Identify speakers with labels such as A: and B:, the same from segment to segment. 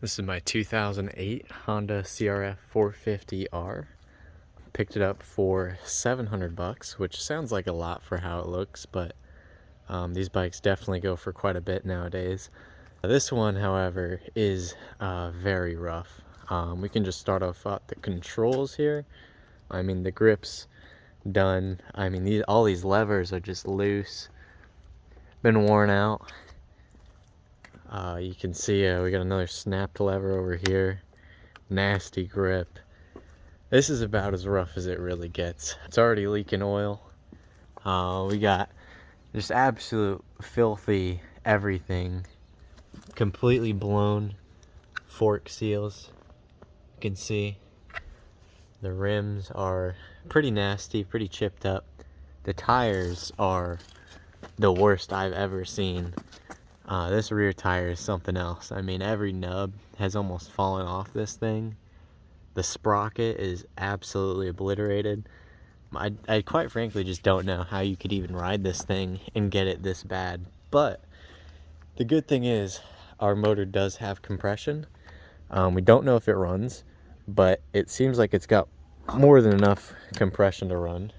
A: This is my 2008 Honda CRF450R. Picked it up for 700 bucks, which sounds like a lot for how it looks, but these bikes definitely go for quite a bit nowadays. This one, however, is very rough. We can just start off at the controls here. I mean, the grip's done. I mean, all these levers are just loose, been worn out. You can see we got another snapped lever over here. Nasty grip. This is about as rough as it really gets. It's already leaking oil. We got just absolute filthy everything. Completely blown fork seals. You can see the rims are pretty nasty, pretty chipped up. The tires are the worst I've ever seen. This rear tire is something else. I mean, every nub has almost fallen off this thing. The sprocket is absolutely obliterated. I quite frankly just don't know how you could even ride this thing and get it this bad. But the good thing is our motor does have compression. We don't know if it runs, but it seems like it's got more than enough compression to run.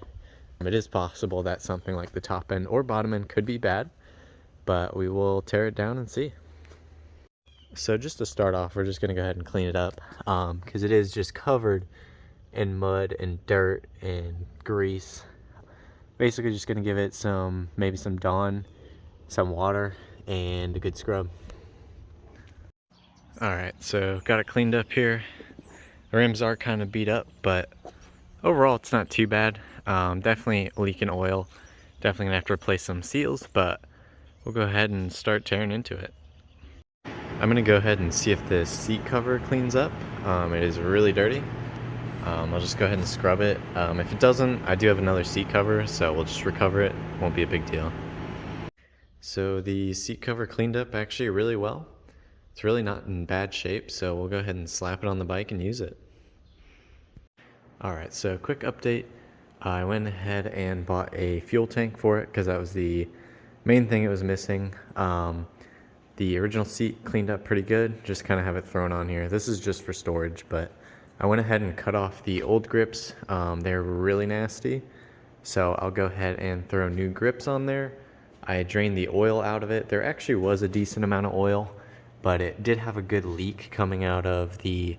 A: It is possible that something like the top end or bottom end could be bad, but we will tear it down and see. So just to start off, we're just gonna go ahead and clean it up because it is just covered in mud and dirt and grease. Basically just gonna give it maybe some Dawn, some water, and a good scrub. All right, so got it cleaned up here. The rims are kind of beat up, but overall it's not too bad. Definitely leaking oil. Definitely gonna have to replace some seals, but we'll go ahead and start tearing into it. I'm gonna go ahead and see if the seat cover cleans up. It is really dirty. I'll just go ahead and scrub it. If it doesn't, I do have another seat cover, so we'll just recover it. Won't be a big deal. So the seat cover cleaned up actually really well. It's really not in bad shape, so we'll go ahead and slap it on the bike and use it. Alright, so quick update. I went ahead and bought a fuel tank for it because that was the main thing it was missing. The original seat cleaned up pretty good, just kind of have it thrown on here. This is just for storage, but I went ahead and cut off the old grips. They're really nasty, so I'll go ahead and throw new grips on there. I drained the oil out of it. There actually was a decent amount of oil, but it did have a good leak coming out of the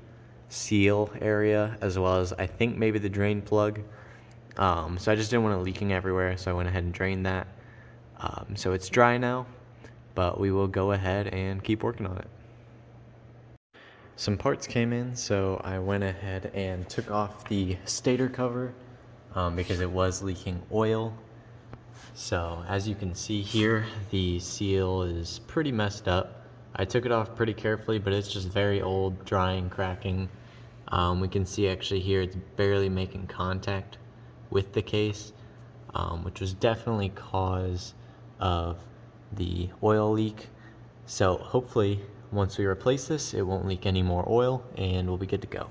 A: seal area, as well as I think maybe the drain plug. So I just didn't want it leaking everywhere, so I went ahead and drained that. So it's dry now, but we will go ahead and keep working on it. Some parts came in, so I went ahead and took off the stator cover because it was leaking oil. So as you can see here, the seal is pretty messed up. I took it off pretty carefully, but it's just very old, drying, cracking. We can see actually here it's barely making contact with the case, which was definitely cause of the oil leak. So hopefully once we replace this, it won't leak any more oil and we'll be good to go.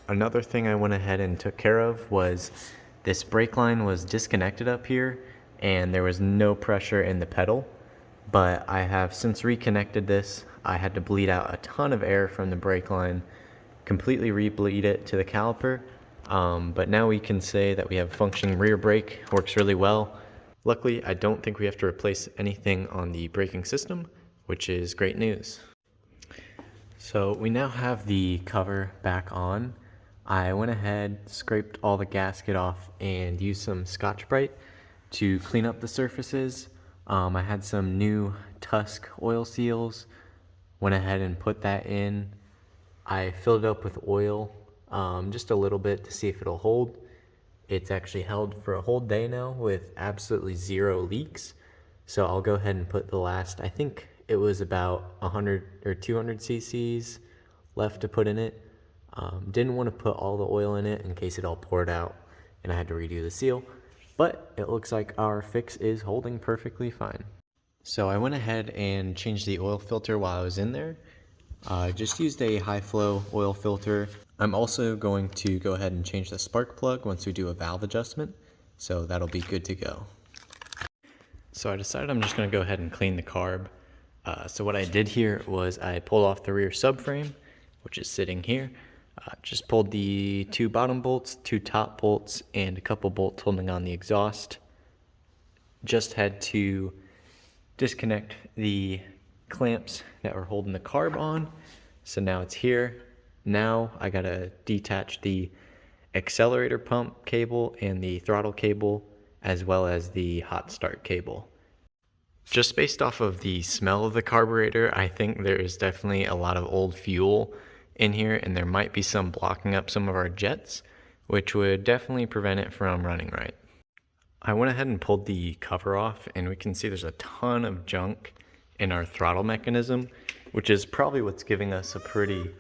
A: Another thing I went ahead and took care of was this brake line was disconnected up here and there was no pressure in the pedal, but I have since reconnected this. I had to bleed out a ton of air from the brake line, completely re-bleed it to the caliper, but now we can say that we have a functioning rear brake. Works really well. Luckily, I don't think we have to replace anything on the braking system, which is great news. So we now have the cover back on. I went ahead, scraped all the gasket off, and used some Scotch-Brite to clean up the surfaces. I had some new Tusk oil seals, went ahead and put that in. I filled it up with oil, just a little bit to see if it'll hold. It's actually held for a whole day now with absolutely zero leaks. So I'll go ahead and put the last, I think it was about 100 or 200 cc's left to put in it. Didn't want to put all the oil in it in case it all poured out and I had to redo the seal. But it looks like our fix is holding perfectly fine. So I went ahead and changed the oil filter while I was in there. Just used a high flow oil filter. I'm also going to go ahead and change the spark plug once we do a valve adjustment, so that'll be good to go. So I decided I'm just going to go ahead and clean the carb. So what I did here was I pulled off the rear subframe, which is sitting here. Just pulled the 2 bottom bolts, 2 top bolts, and a couple bolts holding on the exhaust. Just had to disconnect the clamps that were holding the carb on. So now it's here. Now I gotta detach the accelerator pump cable and the throttle cable, as well as the hot start cable. Just based off of the smell of the carburetor, I think there is definitely a lot of old fuel in here, and there might be some blocking up some of our jets, which would definitely prevent it from running right. I went ahead and pulled the cover off, and we can see there's a ton of junk in our throttle mechanism, which is probably what's giving us a pretty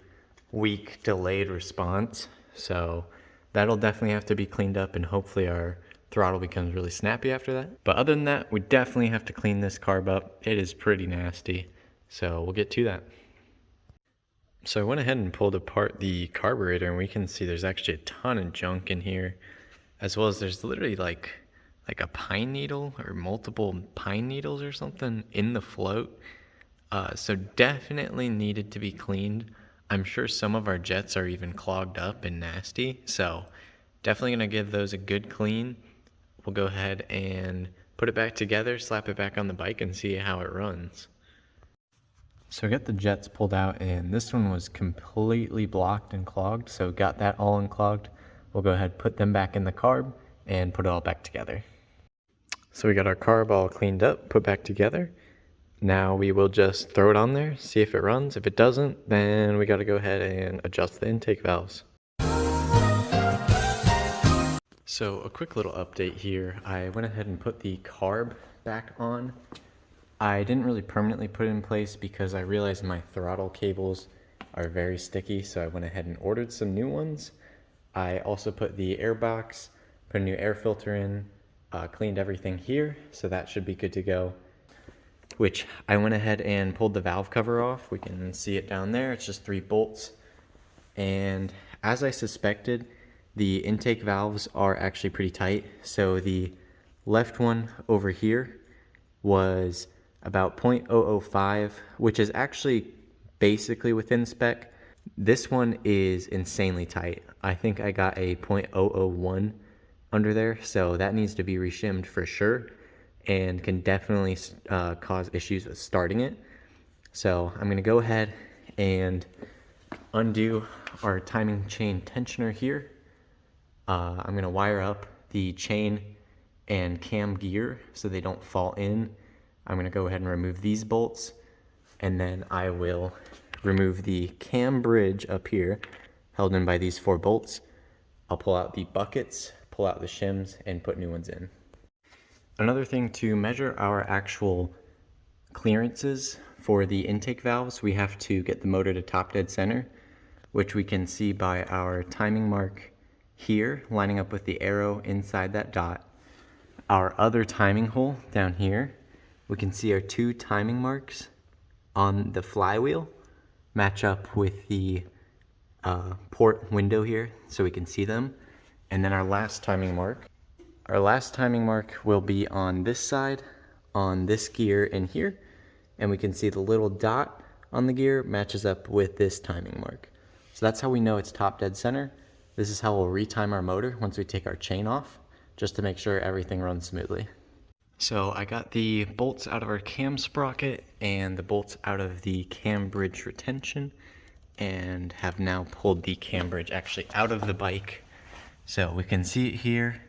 A: weak delayed response. So that'll definitely have to be cleaned up, and hopefully our throttle becomes really snappy after that. But other than that, we definitely have to clean this carb up. It is pretty nasty, so we'll get to that. So I went ahead and pulled apart the carburetor, and we can see there's actually a ton of junk in here, as well as there's literally like a pine needle or multiple pine needles or something in the float. So definitely needed to be cleaned. I'm sure some of our jets are even clogged up and nasty, so definitely gonna give those a good clean. We'll go ahead and put it back together, slap it back on the bike, and see how it runs. So I got the jets pulled out, and this one was completely blocked and clogged, so got that all unclogged. We'll go ahead, put them back in the carb, and put it all back together. So we got our carb all cleaned up, put back together. Now we will just throw it on there, see if it runs. If it doesn't, then we gotta go ahead and adjust the intake valves. So a quick little update here. I went ahead and put the carb back on. I didn't really permanently put it in place because I realized my throttle cables are very sticky, so I went ahead and ordered some new ones. I also put the air box, put a new air filter in, cleaned everything here, so that should be good to go. Which I went ahead and pulled the valve cover off. We can see it down there. It's just 3 bolts. And as I suspected, the intake valves are actually pretty tight. So the left one over here was about 0.005, which is actually basically within spec. This one is insanely tight. I think I got a 0.001 under there, so that needs to be reshimmed for sure, and can definitely cause issues with starting it. So I'm gonna go ahead and undo our timing chain tensioner here. I'm gonna wire up the chain and cam gear so they don't fall in. I'm gonna go ahead and remove these bolts, and then I will remove the cam bridge up here held in by these 4 bolts. I'll pull out the buckets, pull out the shims, and put new ones in. Another thing, to measure our actual clearances for the intake valves, we have to get the motor to top dead center, which we can see by our timing mark here lining up with the arrow inside that dot. Our other timing hole down here, we can see our 2 timing marks on the flywheel match up with the port window here, so we can see them. And then our last timing mark will be on this side, on this gear in here, and we can see the little dot on the gear matches up with this timing mark. So that's how we know it's top dead center. This is how we'll retime our motor once we take our chain off, just to make sure everything runs smoothly. So I got the bolts out of our cam sprocket and the bolts out of the cam bridge retention, and have now pulled the cam bridge actually out of the bike. So we can see it here,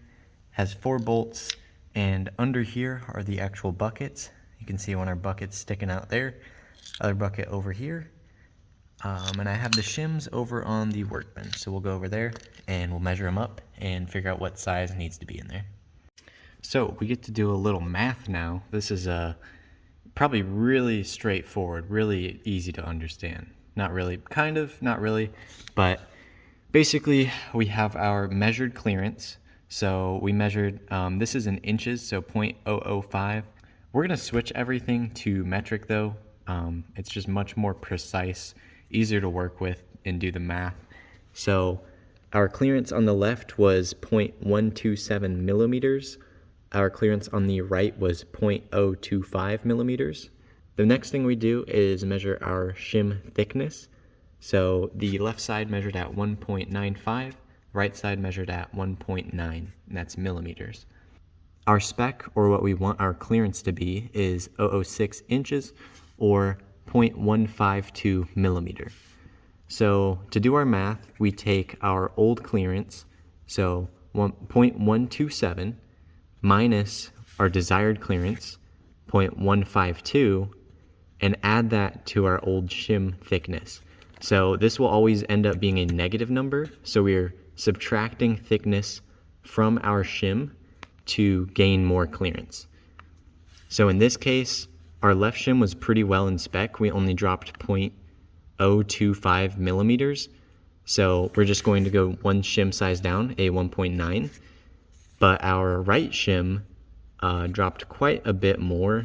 A: has 4 bolts, and under here are the actual buckets. You can see one of our buckets sticking out there, other bucket over here. And I have the shims over on the workbench, so we'll go over there and we'll measure them up and figure out what size needs to be in there. So we get to do a little math now. This is probably really straightforward, really easy to understand. Not really, kind of, not really, but basically we have our measured clearance. So we measured, this is in inches, so 0.005. We're gonna switch everything to metric though. It's just much more precise, easier to work with and do the math. So our clearance on the left was 0.127 millimeters. Our clearance on the right was 0.025 millimeters. The next thing we do is measure our shim thickness. So the left side measured at 1.95, right side measured at 1.9, and that's millimeters. Our spec, or what we want our clearance to be, is 0.006 inches or 0.152 millimeter. So to do our math, we take our old clearance, so 0.127, minus our desired clearance, 0.152, and add that to our old shim thickness. So this will always end up being a negative number, so we're subtracting thickness from our shim to gain more clearance. So in this case, our left shim was pretty well in spec. We only dropped 0.025 millimeters. So we're just going to go one shim size down, a 1.9. But our right shim dropped quite a bit more.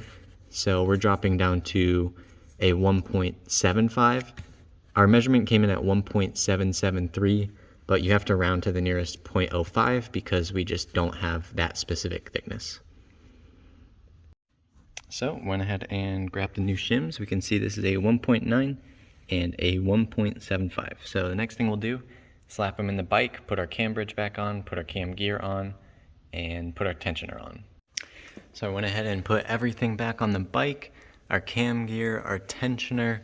A: So we're dropping down to a 1.75. Our measurement came in at 1.773, but you have to round to the nearest 0.05 because we just don't have that specific thickness. So went ahead and grabbed the new shims. We can see this is a 1.9 and a 1.75. So the next thing we'll do, slap them in the bike, put our cam bridge back on, put our cam gear on, and put our tensioner on. So I went ahead and put everything back on the bike, our cam gear, our tensioner,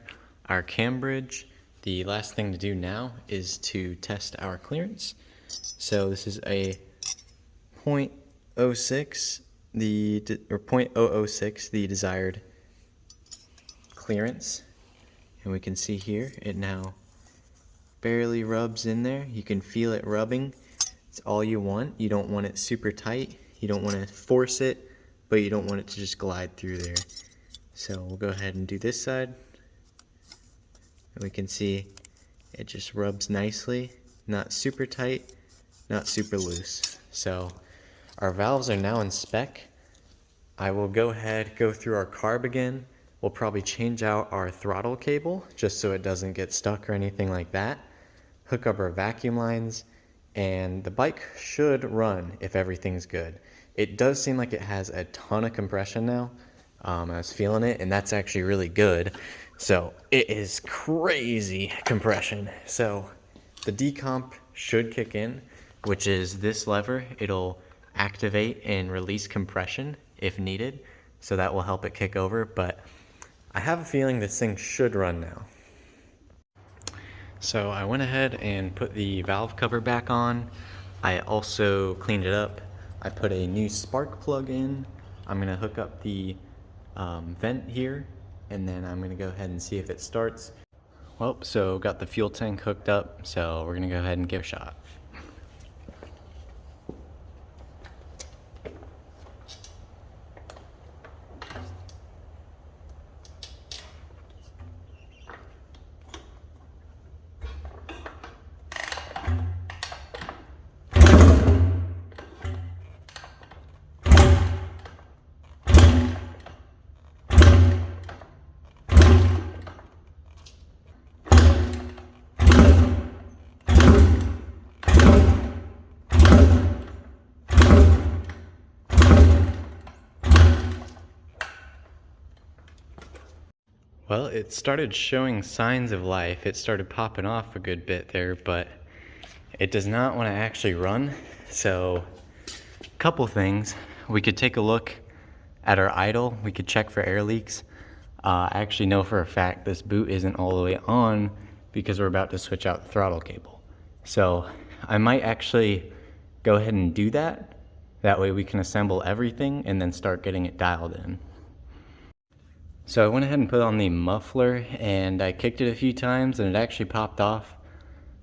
A: our cam bridge. The last thing to do now is to test our clearance. So this is a 0.06, the 0.006, the desired clearance. And we can see here, it now barely rubs in there. You can feel it rubbing. It's all you want. You don't want it super tight. You don't want to force it, but you don't want it to just glide through there. So we'll go ahead and do this side. And we can see it just rubs nicely, not super tight, not super loose. So our valves are now in spec. I will go through our carb again. We'll probably change out our throttle cable just so it doesn't get stuck or anything like that. Hook up our vacuum lines, and the bike should run if everything's good. It does seem like it has a ton of compression now. I was feeling it, and that's actually really good. So it is crazy compression. So the decomp should kick in, which is this lever. It'll activate and release compression if needed. So that will help it kick over, but I have a feeling this thing should run now. So I went ahead and put the valve cover back on. I also cleaned it up. I put a new spark plug in. I'm gonna hook up the vent here, and then I'm gonna go ahead and see if it starts. Well, so got the fuel tank hooked up, so we're gonna go ahead and give it a shot. Well, it started showing signs of life. It started popping off a good bit there, but it does not want to actually run. So, a couple things. We could take a look at our idle. We could check for air leaks. I actually know for a fact this boot isn't all the way on because we're about to switch out the throttle cable. So, I might actually go ahead and do that. That way we can assemble everything and then start getting it dialed in. So I went ahead and put on the muffler, and I kicked it a few times and it actually popped off.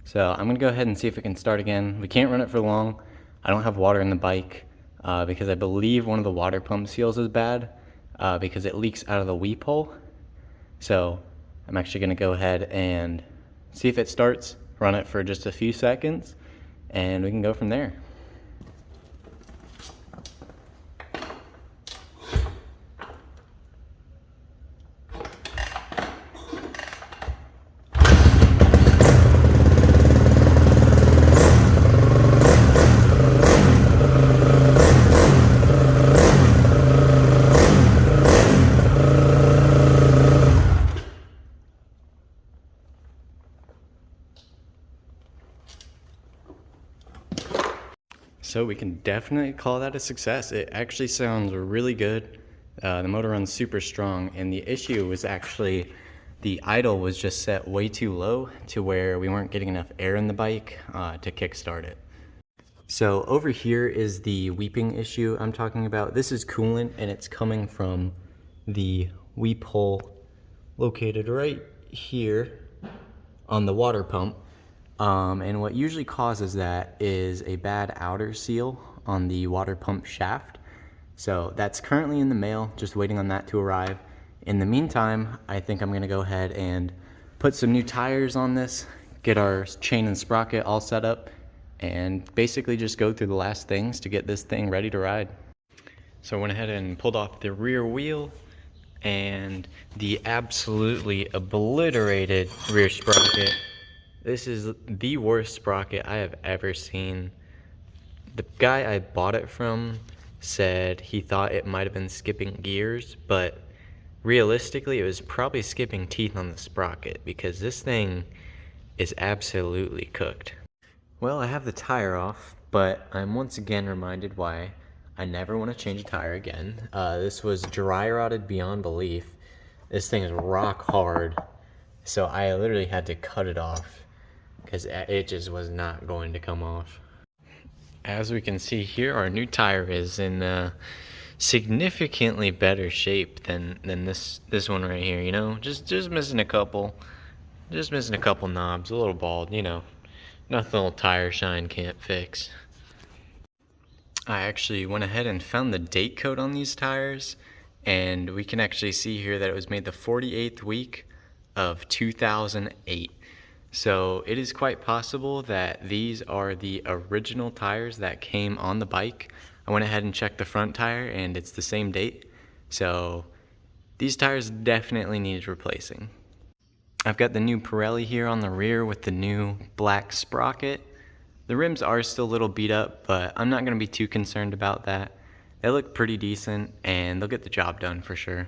A: So I'm gonna go ahead and see if it can start again. We can't run it for long. I don't have water in the bike because I believe one of the water pump seals is bad because it leaks out of the weep hole. So I'm actually gonna go ahead and see if it starts, run it for just a few seconds, and we can go from there. So we can definitely call that a success. It actually sounds really good. The motor runs super strong, and the issue was actually the idle was just set way too low to where we weren't getting enough air in the bike to kickstart it. So over here is the weeping issue I'm talking about. This is coolant, and it's coming from the weep hole located right here on the water pump. And what usually causes that is a bad outer seal on the water pump shaft. So that's currently in the mail, just waiting on that to arrive. In the meantime, I think I'm gonna go ahead and put some new tires on this, get our chain and sprocket all set up, and basically just go through the last things to get this thing ready to ride. So I went ahead and pulled off the rear wheel and the absolutely obliterated rear sprocket. This is the worst sprocket I have ever seen. The guy I bought it from said he thought it might have been skipping gears, but realistically it was probably skipping teeth on the sprocket because this thing is absolutely cooked. Well, I have the tire off, but I'm once again reminded why I never want to change a tire again. This was dry rotted beyond belief. This thing is rock hard, so I literally had to cut it off because it just was not going to come off. As we can see here, our new tire is in significantly better shape than this one right here. You know, just missing a couple knobs, a little bald. You know, nothing old tire shine can't fix. I actually went ahead and found the date code on these tires, and we can actually see here that it was made the 48th week of 2008. So it is quite possible that these are the original tires that came on the bike. I went ahead and checked the front tire, and it's the same date. So these tires definitely needed replacing. I've got the new Pirelli here on the rear with the new black sprocket. The rims are still a little beat up, but I'm not going to be too concerned about that. They look pretty decent, and they'll get the job done for sure.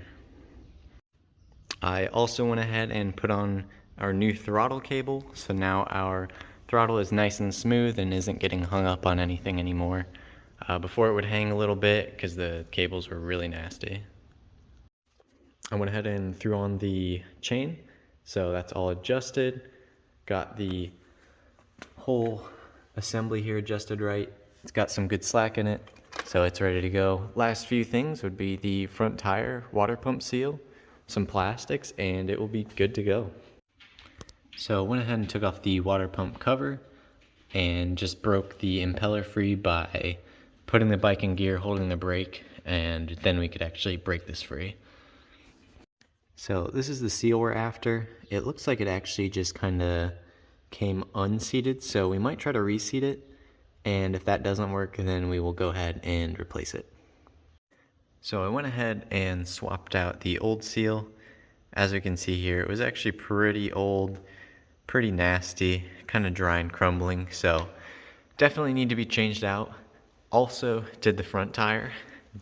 A: I also went ahead and put on our new throttle cable, so now our throttle is nice and smooth and isn't getting hung up on anything anymore. Before it would hang a little bit because the cables were really nasty. I went ahead and threw on the chain, so that's all adjusted. Got the whole assembly here adjusted right. It's got some good slack in it, so it's ready to go. Last few things would be the front tire water pump seal, some plastics, and it will be good to go. So I went ahead and took off the water pump cover and just broke the impeller free by putting the bike in gear, holding the brake, and then we could actually break this free. So this is the seal we're after. It looks like it actually just kind of came unseated, so we might try to reseat it, and if that doesn't work, then we will go ahead and replace it. So I went ahead and swapped out the old seal. As we can see here, it was actually pretty old, pretty nasty, kind of dry and crumbling, so definitely need to be changed out. Also did the front tire.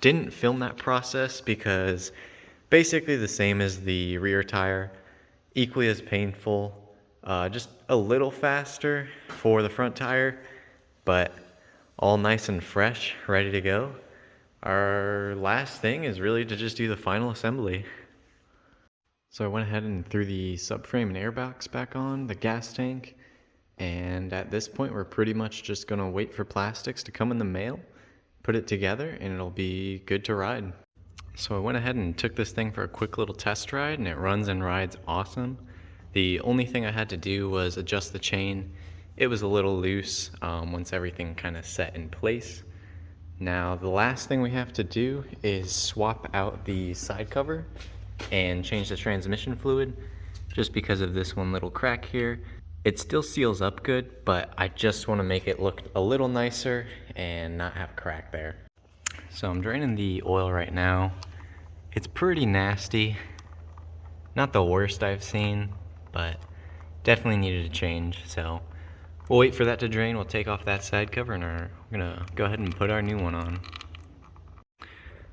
A: Didn't film that process because basically the same as the rear tire, equally as painful, just a little faster for the front tire, but all nice and fresh, ready to go. Our last thing is really to just do the final assembly. So I went ahead and threw the subframe and airbox back on, the gas tank, and at this point we're pretty much just gonna wait for plastics to come in the mail, put it together, and it'll be good to ride. So I went ahead and took this thing for a quick little test ride, and it runs and rides awesome. The only thing I had to do was adjust the chain. It was a little loose once everything kind of set in place. Now the last thing we have to do is swap out the side cover and change the transmission fluid, just because of this one little crack here. It still seals up good, but I just want to make it look a little nicer and not have a crack there. So I'm draining the oil right now. It's pretty nasty. Not the worst I've seen, but definitely needed a change. So we'll wait for that to drain. We'll take off that side cover and we're gonna go ahead and put our new one on.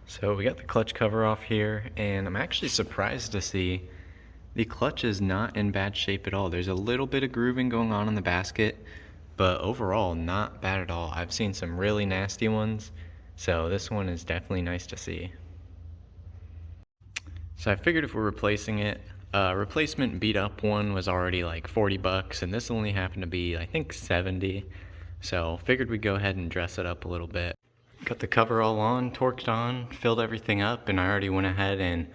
A: So we got the clutch cover off here, and I'm actually surprised to see the clutch is not in bad shape at all. There's a little bit of grooving going on in the basket, but overall not bad at all. I've seen some really nasty ones, so this one is definitely nice to see. So I figured if we're replacing it, replacement beat up one was already like 40 bucks, and this only happened to be, I think, 70. So figured we'd go ahead and dress it up a little bit. Got the cover all on, torqued on, filled everything up, and I already went ahead and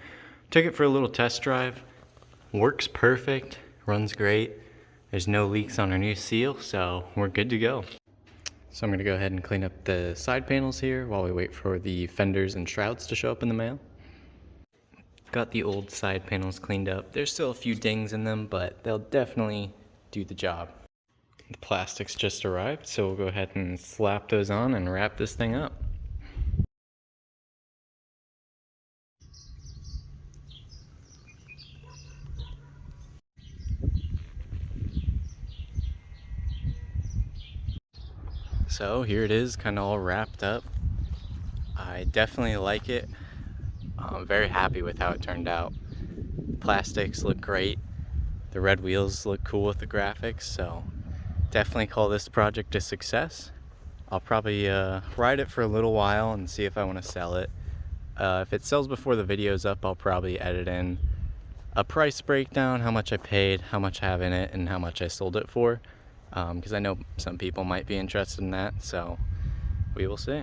A: took it for a little test drive. Works perfect, runs great. There's no leaks on our new seal, so we're good to go. So I'm gonna go ahead and clean up the side panels here while we wait for the fenders and shrouds to show up in the mail. Got the old side panels cleaned up. There's still a few dings in them, but they'll definitely do the job. The plastics just arrived, so we'll go ahead and slap those on and wrap this thing up. So here it is, kind of all wrapped up. I definitely like it. I'm very happy with how it turned out. Plastics look great. The red wheels look cool with the graphics, so definitely call this project a success. I'll probably ride it for a little while and see if I want to sell it. If it sells before the video's up, I'll probably edit in a price breakdown, how much I paid, how much I have in it, and how much I sold it for. Because I know some people might be interested in that, so we will see.